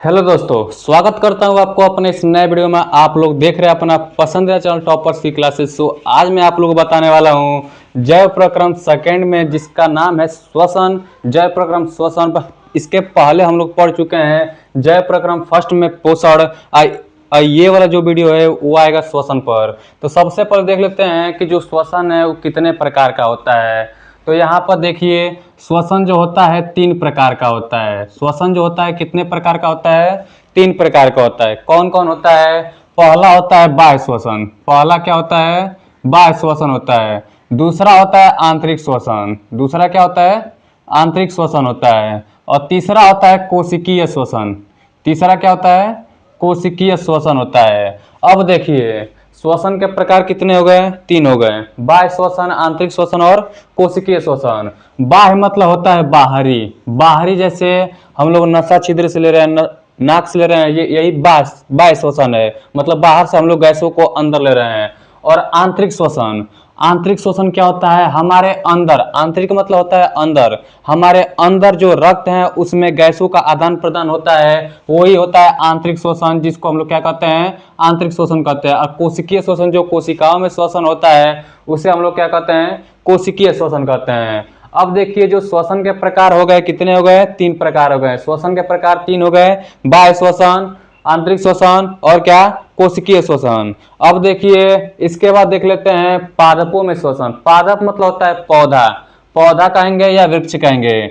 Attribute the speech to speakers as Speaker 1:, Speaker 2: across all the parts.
Speaker 1: Hello दोस्तों, स्वागत करता हूँ आपको अपने इस नए वीडियो में। आप लोग देख रहे हैं अपना पसंदीदा चैनल टॉपर्स की क्लासेस। आज मैं आप लोगों को बताने वाला हूँ जैव प्रक्रम सेकंड में, जिसका नाम है श्वसन। जैव प्रक्रम श्वसन पर इसके पहले हम लोग पढ़ चुके हैं जैव प्रक्रम फर्स्ट में पोषण। ये वाला जो वीडियो है वो आएगा श्वसन पर। तो सबसे पहले देख लेते हैं कि जो श्वसन है वो कितने प्रकार का होता है। तो यहाँ पर देखिए, श्वसन जो होता है 3 प्रकार का होता है। श्वसन जो होता है कितने प्रकार का होता है? 3 प्रकार का होता है। कौन कौन होता है? पहला होता है बाह्य श्वसन। पहला क्या होता है? बाह्य श्वसन होता है। दूसरा होता है आंतरिक श्वसन। दूसरा क्या होता है? आंतरिक श्वसन होता है। और तीसरा होता है कोशिकीय श्वसन। तीसरा क्या होता है? कोशिकीय श्वसन होता है। अब देखिए, श्वसन के प्रकार कितने हो गए? 3 हो गए। बाह्य श्वसन, आंतरिक श्वसन और कोशिकीय श्वसन। बाह्य मतलब होता है बाहरी। बाहरी जैसे हम लोग नसा छिद्र से ले रहे हैं, नाक से ले रहे हैं, ये यही बाह्य श्वसन है। मतलब बाहर से हम लोग गैसों को अंदर ले रहे हैं। और आंतरिक श्वसन, आंतरिक श्वसन क्या होता है? हमारे अंदर, आंतरिक मतलब होता है अंदर, हमारे अंदर जो रक्त है उसमें गैसों का आदान प्रदान होता है, वही होता है आंतरिक श्वसन, जिसको हम लोग क्या कहते हैं? आंतरिक श्वसन कहते हैं। और कोशिकीय श्वसन, जो कोशिकाओं में श्वसन होता है, उसे हम लोग क्या कहते हैं? कोशिकीय श्वसन कहते हैं। अब देखिए, जो श्वसन के प्रकार हो गए, कितने हो गए? 3 प्रकार हो गए। श्वसन के प्रकार 3 हो गए। बाह्य श्वसन, आंतरिक श्वसन और क्या? कोशिकीय श्वसन। अब देखिए, इसके बाद देख लेते हैं पादपों में श्वसन। पादप मतलब होता है पौधा। पौधा कहेंगे या वृक्ष कहेंगे?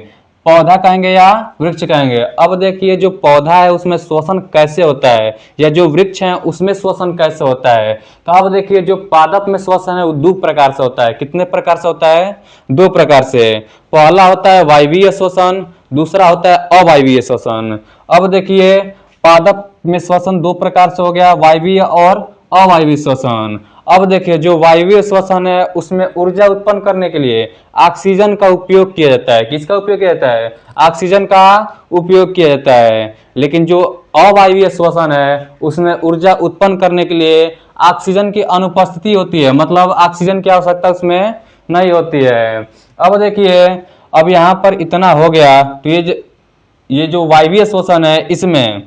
Speaker 1: पौधा कहेंगे या वृक्ष कहेंगे? अब देखिए, जो पौधा है उसमें श्वसन कैसे होता है, या जो वृक्ष है उसमें श्वसन कैसे होता है। तो अब देखिए, जो पादप में श्वसन है वो 2 प्रकार से होता है। कितने प्रकार से होता है? 2 प्रकार से। पहला होता है वायवीय श्वसन, दूसरा होता है अवायवीय श्वसन। अब देखिए, पादप में श्वसन 2 प्रकार से हो गया, वायवीय और अवायवीय श्वसन। अब देखिए, जो वायवीय श्वसन है उसमें ऊर्जा उत्पन्न करने के लिए ऑक्सीजन का उपयोग किया जाता है। किसका उपयोग किया जाता है? ऑक्सीजन का उपयोग किया जाता है। लेकिन जो अवायवीय श्वसन है उसमें ऊर्जा उत्पन्न करने के लिए ऑक्सीजन की अनुपस्थिति होती है, मतलब ऑक्सीजन की आवश्यकता उसमें नहीं होती है। अब देखिए, अब यहाँ पर इतना हो गया। तो ये जो वायवीय श्वसन है इसमें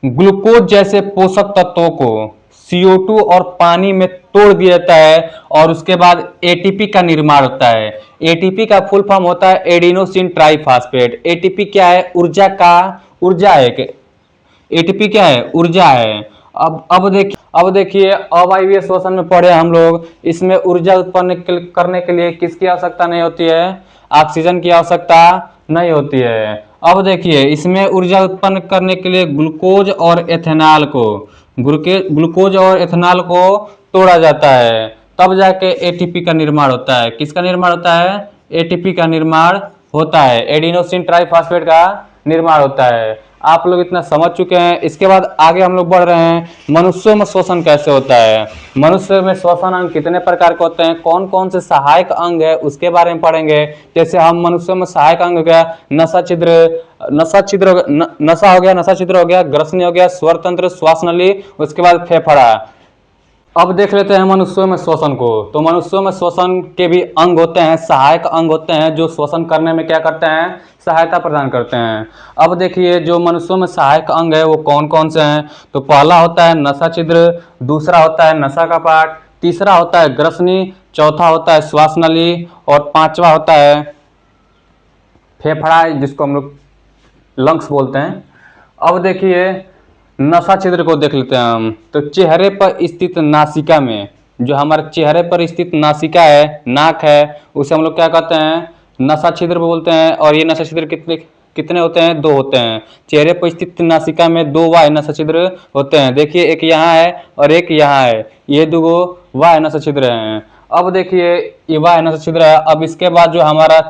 Speaker 1: ग्लूकोज जैसे पोषक तत्वों को CO2 और पानी में तोड़ दिया जाता है और उसके बाद ATP का निर्माण होता है। ATP का फुल फॉर्म होता है एडिनोसिन ट्राइफॉस्फेट। ATP क्या है? ऊर्जा है। ATP क्या है? ऊर्जा है। अब देखिए, अवायवीय श्वसन में पढ़े हम लोग, इसमें ऊर्जा उत्पन्न करने के लिए किसकी आवश्यकता नहीं होती है? ऑक्सीजन की आवश्यकता नहीं होती है। अब देखिए, इसमें ऊर्जा उत्पन्न करने के लिए ग्लूकोज और एथेनॉल को तोड़ा जाता है, तब जाके ATP का निर्माण होता है। किसका निर्माण होता है? ATP का निर्माण होता है, एडिनोसिन ट्राइफॉस्फेट का निर्माण होता है। आप लोग इतना समझ चुके हैं। इसके बाद आगे हम लोग बढ़ रहे हैं, मनुष्यों में श्वसन कैसे होता है। मनुष्य में श्वसन अंग कितने प्रकार के होते हैं, कौन कौन से सहायक अंग है उसके बारे में पढ़ेंगे। जैसे हम मनुष्यों में सहायक अंग हो गया नसा छिद्र हो गया, ग्रसनी हो गया, स्वर तंत्र, श्वास नली, उसके बाद फेफड़ा। अब देख लेते हैं मनुष्यों में श्वसन को। तो मनुष्यों में श्वसन के भी अंग होते हैं, सहायक अंग होते हैं, जो श्वसन करने में क्या करते हैं? सहायता प्रदान करते हैं। अब देखिए, जो मनुष्यों में सहायक अंग है वो कौन कौन से हैं। तो पहला होता है नसा छिद्र, दूसरा होता है नसा कपाट, तीसरा होता है ग्रसनी, चौथा होता है श्वास नली और पांचवा होता है फेफड़ा, जिसको हम लोग लंग्स बोलते हैं। अब देखिए, नसा छिद्र को देख लेते हैं हम। तो चेहरे पर स्थित नासिका में, जो हमारे चेहरे पर स्थित नासिका है, नाक है, उसे हम लोग क्या कहते हैं? नसा छिद्र बोलते हैं। और ये नसा छिद्र कितने होते हैं? 2 होते हैं। चेहरे पर स्थित नासिका में 2 वाह्य नसा छिद्र होते हैं। देखिए, एक यहाँ है और एक यहाँ है, ये 2 वाह्य नसा छिद्र हैं। अब देखिए, ये वाह्य नसा छिद्र है। अब इसके बाद जो हमारा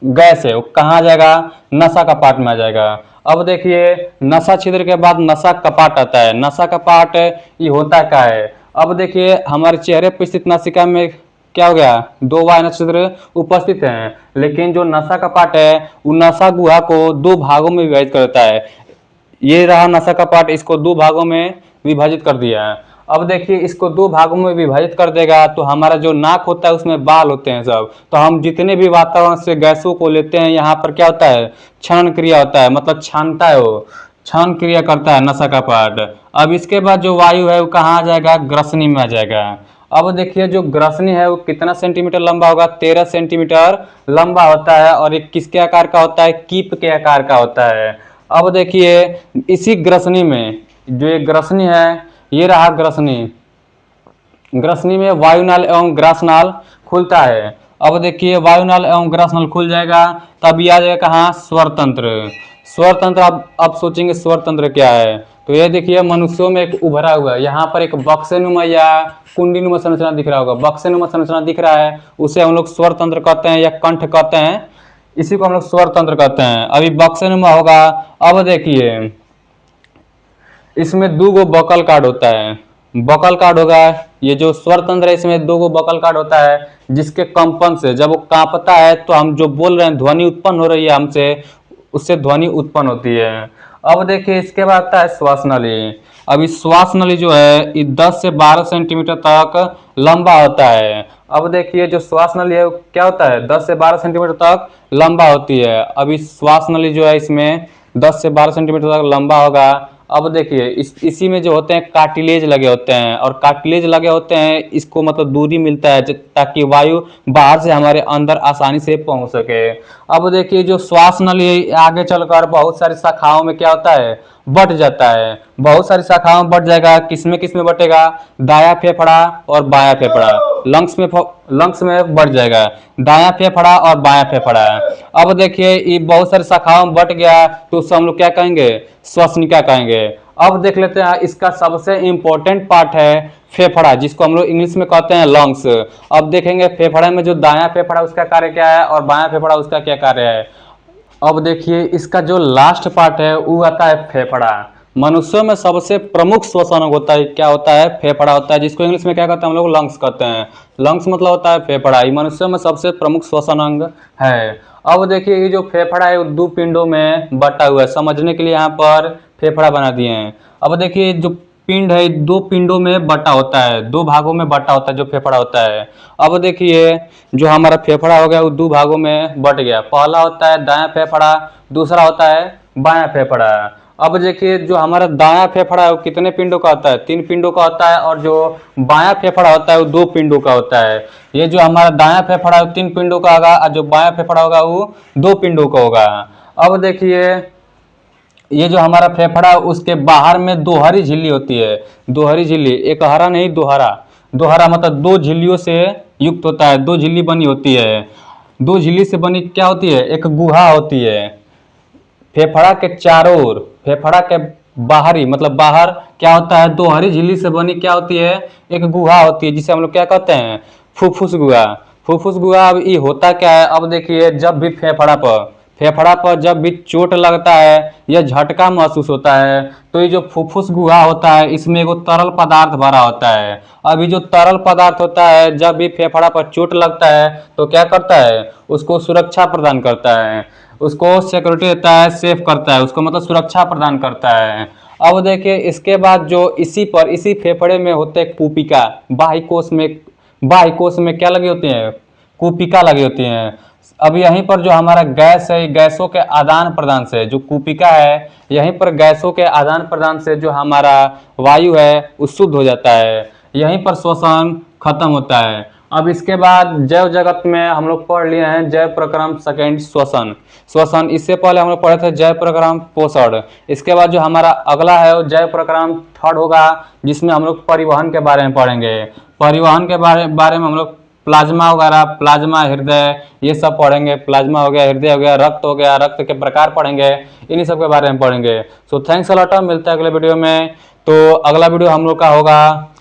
Speaker 1: गैस है वो कहाँ जाएगा? नसा कपाट में आ जाएगा। अब देखिए, नसा छिद्र के बाद नसा कपाट आता है। नसा कपाट ये होता क्या है? अब देखिए, हमारे चेहरे पर स्थित नासिका में क्या हो गया? 2 वाह्य नसा छिद्र उपस्थित हैं, लेकिन जो नसा कपाट है वो नसा गुहा को 2 भागों में विभाजित करता है। ये रहा नसा कपाट, इसको 2 भागों में विभाजित कर दिया है। अब देखिए इसको दो भागों में विभाजित कर देगा तो हमारा जो नाक होता है उसमें बाल होते हैं सब। तो हम जितने भी वातावरण से गैसों को लेते हैं यहाँ पर क्या होता है, क्षरण क्रिया होता है, मतलब छानता है, वो क्षरण क्रिया करता है नसा का पार्ट। अब इसके बाद जो वायु है वो कहाँ आ जाएगा, ग्रसनी में आ जाएगा। अब देखिए जो ग्रसनी है वो कितना सेंटीमीटर लंबा होगा, 13 सेंटीमीटर लंबा होता है और ये किसके आकार का होता है, कीप के आकार का होता है। अब देखिए इसी ग्रसनी में जो ये ग्रसनी है, ये रहा ग्रसनी, ग्रसनी में वायुनाल एवं ग्रासनाल खुलता है। अब देखिए वायुनाल एवं ग्रासनाल खुल जाएगा तब ये आ जाएगा कहाँ, स्वर तंत्र। स्वर तंत्र अब सोचेंगे स्वर तंत्र क्या है, तो ये देखिए मनुष्यों में एक उभरा हुआ है, यहाँ पर एक बक्सेनुमा या कुंडीनुमा संरचना दिख रहा होगा, बक्सेनुमा संरचना दिख रहा है, उसे हम लोग स्वर तंत्र कहते हैं या कंठ कहते हैं, इसी को हम लोग स्वर तंत्र कहते हैं। अभी बक्सेनुमा होगा। अब देखिए इसमें दो गो बकल कार्ड होता है, बकल कार्ड होगा, ये जो स्वर तंत्र है इसमें दो गो बकल कार्ड होता है जिसके कंपन से जब वो कांपता है तो हम जो बोल रहे हैं ध्वनि उत्पन्न हो रही है हमसे, उससे ध्वनि उत्पन्न होती है। अब देखिए इसके बाद आता है श्वास नली। अब इस श्वास नली जो है ये 10 से 12 सेंटीमीटर तक लंबा होता है। अब देखिए जो श्वास नली है वो क्या होता है, 10 से 12 सेंटीमीटर तक लंबा होती है। अब इस श्वास नली जो है इसमें 10 से 12 सेंटीमीटर तक लंबा होगा। अब देखिए इसी में जो होते हैं कार्टिलेज लगे होते हैं, और कार्टिलेज लगे होते हैं इसको मतलब दूरी मिलता है ताकि वायु बाहर से हमारे अंदर आसानी से पहुंच सके। अब देखिए जो श्वास नली आगे चलकर बहुत सारी शाखाओं में क्या होता है, बट जाता है, बहुत सारी शाखाओं में बट जाएगा। किसमें बटेगा, दाया फेफड़ा और बाया फेफड़ा, लंग्स में बढ़ जाएगा, दाया फेफड़ा और बाया फेफड़ा। अब देखिए ये बहुत सारी शाखाओं में बट गया तो उससे हम लोग क्या कहेंगे, श्वसनिका कहेंगे। अब देख लेते हैं इसका सबसे इंपॉर्टेंट पार्ट है फेफड़ा, जिसको हम लोग इंग्लिश में कहते हैं लंग्स। अब देखेंगे फेफड़े में जो दाया फेफड़ा उसका कार्य क्या है और बाया फेफड़ा उसका क्या कार्य है। अब देखिए इसका जो लास्ट पार्ट है वो आता है फेफड़ा। मनुष्यों में सबसे प्रमुख श्वसन अंग होता है, क्या होता है, फेफड़ा होता है, जिसको इंग्लिश में क्या कहते हैं हम लोग, लंग्स कहते हैं। लंग्स मतलब होता है फेफड़ा, ये मनुष्यों में सबसे प्रमुख श्वसन अंग है। अब देखिए ये जो फेफड़ा है वो दो पिंडों में बटा हुआ है, समझने के लिए यहाँ पर फेफड़ा बना दिए हैं। अब देखिए जो पिंड है दो पिंडों में बटा होता है, दो भागों में बटा होता है जो फेफड़ा होता है। अब देखिए जो हमारा फेफड़ा हो गया वो दो भागों में बट गया, पहला होता है दायां फेफड़ा, दूसरा होता है बायां फेफड़ा। अब देखिए जो हमारा दायां फेफड़ा है वो कितने पिंडों का होता है, 3 पिंडों का होता है, और जो बायां फेफड़ा होता है वो 2 पिंडों का होता है। ये जो हमारा दायां फेफड़ा है वो 3 पिंडों का होगा और जो बायां फेफड़ा होगा वो 2 पिंडों का होगा। अब देखिए ये जो हमारा फेफड़ा उसके बाहर में दोहरी झिल्ली होती है, दोहरी झिल्ली, एक हरा नहीं दोहरा, दोहरा मतलब 2 झिल्लियों से युक्त होता है, 2 झिल्ली बनी होती है। 2 झिल्ली से बनी क्या होती है, एक गुहा होती है। फेफड़ा के चारों ओर, फेफड़ा के बाहरी मतलब बाहर क्या होता है, दोहरी झिल्ली से बनी क्या होती है, एक गुहा होती है जिसे हम लोग क्या कहते हैं, फुफ्फुस गुहा। फुफ्फुस गुहा अब ये होता क्या है, अब देखिए जब भी फेफड़ा पर जब भी चोट लगता है या झटका महसूस होता है तो ये जो फुफ्फुस गुहा होता है इसमें एगो तरल पदार्थ भरा होता है। अभी जो तरल पदार्थ होता है जब भी फेफड़ा पर चोट लगता है तो क्या करता है, उसको सुरक्षा प्रदान करता है, उसको सिक्योरिटी देता है, सेफ करता है, उसको मतलब सुरक्षा प्रदान करता है। अब देखिए इसके बाद जो इसी फेफड़े में होते हैं कूपिका, बाह्य कोश में क्या लगी होती है, कूपिका लगी होती है। अब यहीं पर जो हमारा गैस है, गैसों के आदान प्रदान से जो कूपिका है, यहीं पर गैसों के आदान प्रदान से जो हमारा वायु है वो शुद्ध हो जाता है, यहीं पर श्वसन खत्म होता है। अब इसके बाद जैव जगत में हम लोग पढ़ लिए हैं जैव प्रक्रम सेकेंड श्वसन, इससे पहले हम लोग पढ़े थे जैव प्रक्रम पोषण। इसके बाद जो हमारा अगला है वो जैव प्रक्रम थर्ड होगा जिसमें हम लोग परिवहन के बारे में पढ़ेंगे। परिवहन के बारे में हम लोग प्लाज्मा वगैरह, प्लाज्मा, हृदय, ये सब पढ़ेंगे। प्लाज्मा हो गया, हृदय हो गया, रक्त हो गया, रक्त के प्रकार पढ़ेंगे, इन्हीं सब के बारे में पढ़ेंगे। सो थैंक्स अ लॉट, मिलता है अगले वीडियो में। तो अगला वीडियो हम लोग का होगा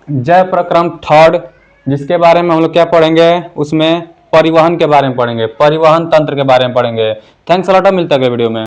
Speaker 1: जैव प्रक्रम थर्ड, जिसके बारे में हम लोग क्या पढ़ेंगे, उसमें परिवहन के बारे में पढ़ेंगे, परिवहन तंत्र के बारे में पढ़ेंगे। थैंक्स अ लॉट, मिलता है अगले वीडियो में।